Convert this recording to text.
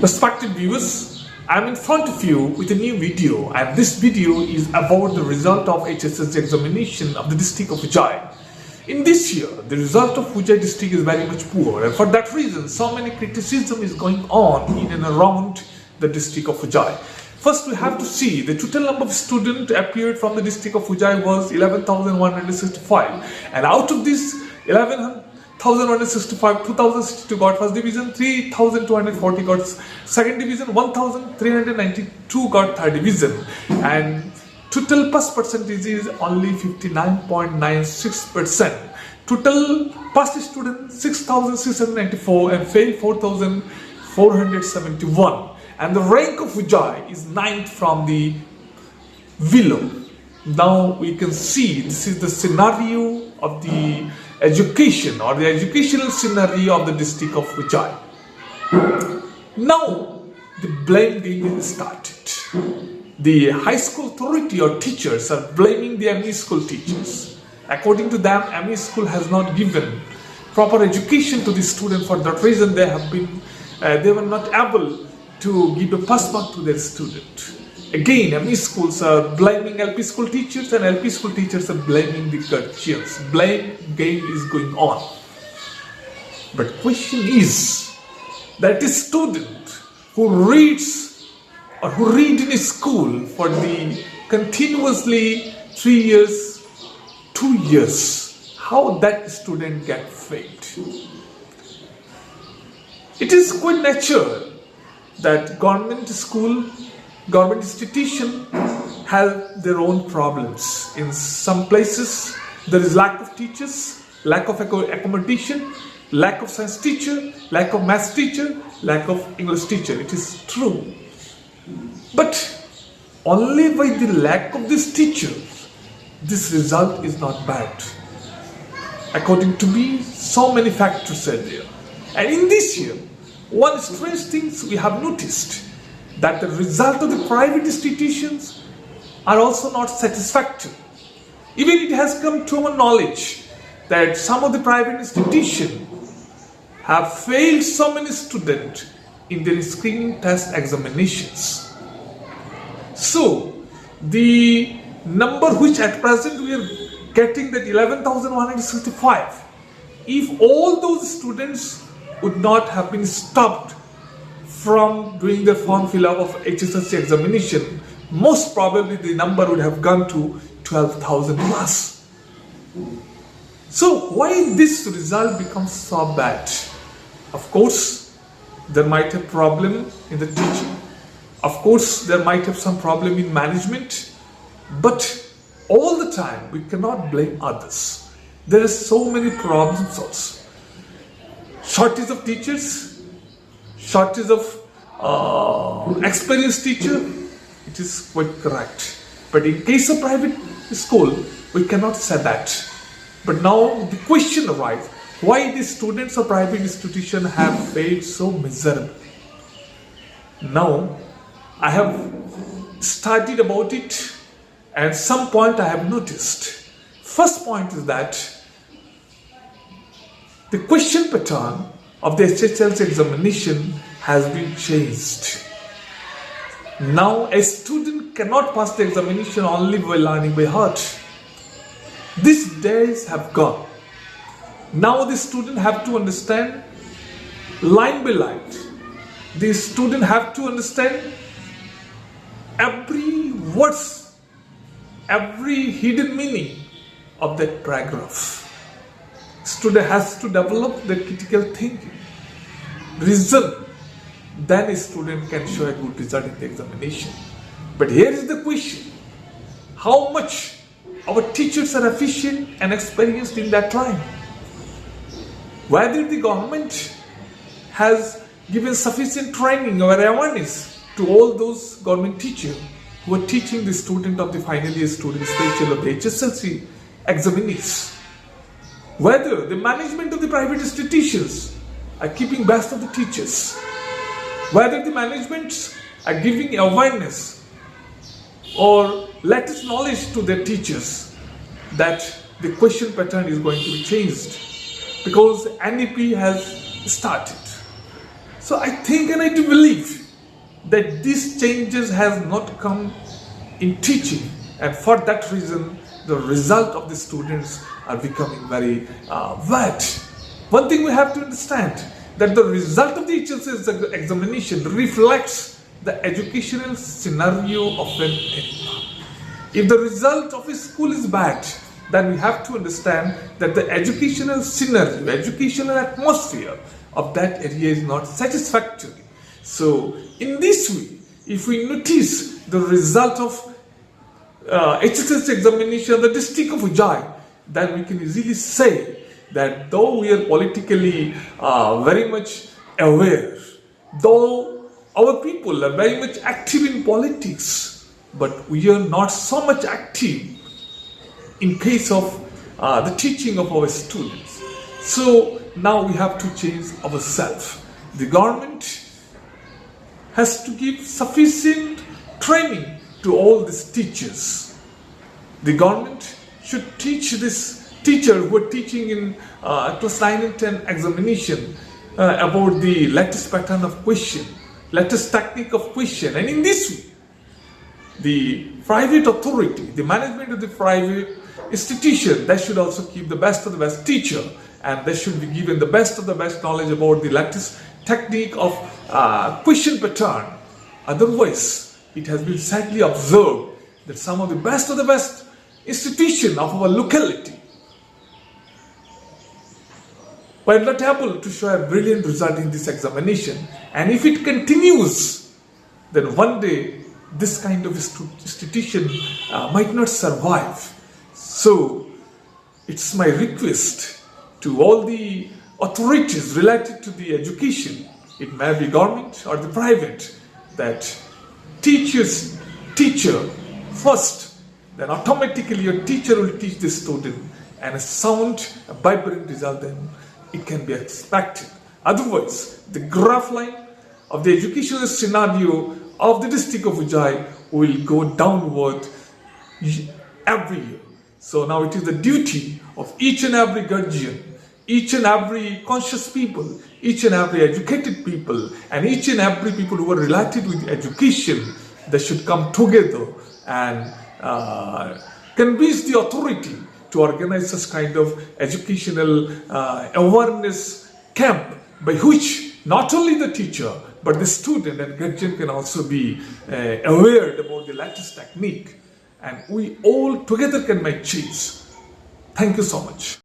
Respected viewers, I am in front of you with a new video, and this video is about the result of HSSC examination of the district of Ujjain. In this year, the result of Ujjain district is very much poor, and for that reason, so many criticism is going on in and around the district of Ujjain. First, we have to see the total number of students appeared from the district of Ujjain was 11,165, and out of this 11,165, 2,062 got first division, 3,240 got second division, 1,392 got third division, and total pass percentage is only 59.96%. Total passed students 6,694 and failed 4,471. And the rank of Ujjain is 9th from the below. Now we can see this is the scenario of the education or the educational scenario of the district of Ujjain. Now the blame game is started. The high school authority or teachers are blaming the ME school teachers. According to them, ME school has not given proper education to the student. For that reason, they were not able to give a pass mark to their student. Again, ME schools are blaming LP school teachers, and LP school teachers are blaming the guardians. Blame game is going on. But question is that a student who reads or who read in a school for the continuously 3 years, 2 years, how that student get failed? It is quite natural that government school, government institution have their own problems. In some places, there is lack of teachers, lack of accommodation, lack of science teacher, lack of maths teacher, lack of English teacher. It is true. But only by the lack of this teacher, this result is not bad. According to me, so many factors are there. And in this year, one strange thing we have noticed that the result of the private institutions are also not satisfactory. Even it has come to our knowledge that some of the private institutions have failed so many students in their screening test examinations. So, the number which at present we are getting, that 11,165, if all those students would not have been stopped from doing the form fill-up of HSSC examination, most probably the number would have gone to 12,000 plus. So why this result becomes so bad? Of course, there might have problem in the teaching. Of course, there might have some problem in management. But all the time, we cannot blame others. There are so many problems also. Shortage of teachers, shortage of experienced teacher, it is quite correct. But in case of private school, we cannot say that. But now the question arises, why the students of private institution have failed so miserably? Now, I have studied about it, and some point I have noticed. First point is that the question pattern of the HSLC examination has been changed. Now a student cannot pass the examination only by learning by heart. These days have gone. Now the student have to understand line by line. The student have to understand every words, every hidden meaning of that paragraph. Student has to develop the critical thinking, reason. Then a student can show a good result in the examination. But here is the question: how much our teachers are efficient and experienced in that line? Whether the government has given sufficient training or awareness to all those government teachers who are teaching the student of the final year student, especially of the HSLC examinees. Whether the management of the private institutions are keeping best of the teachers. Whether the management are giving awareness or latest knowledge to their teachers that the question pattern is going to be changed because NEP has started. So I think and I do believe that these changes has not come in teaching, and for that reason the result of the students are becoming very bad. One thing we have to understand, that the result of the HSC examination reflects the educational scenario of an area. If the result of a school is bad, then we have to understand that the educational scenario, educational atmosphere of that area is not satisfactory. So in this way, if we notice the result of HSC examination of the district of Ujjain, then we can easily say that though we are politically very much aware, though our people are very much active in politics, but we are not so much active in case of the teaching of our students. So now we have to change ourselves. The government has to give sufficient training to all these teachers. The government should teach this teacher who are teaching in class 9 and 10 examination about the latest pattern of question, latest technique of question, and in this way, the private authority, the management of the private institution, they should also keep the best of the best teacher, and they should be given the best of the best knowledge about the latest technique of question pattern. Otherwise, it has been sadly observed that some of the best institution of our locality were not able to show a brilliant result in this examination, and if it continues, then one day this kind of institution might not survive. So it's my request to all the authorities related to the education, it may be government or the private, that teacher first, then automatically your teacher will teach the student, and a sound, a vibrant result then it can be expected. Otherwise, the graph line of the educational scenario of the district of Ujjain will go downward every year. So now it is the duty of each and every guardian, each and every conscious people, each and every educated people, and each and every people who are related with education, they should come together and convince the authority to organize such kind of educational awareness camp, by which not only the teacher but the student and guardian can also be aware about the latest technique, and we all together can make change. Thank you so much.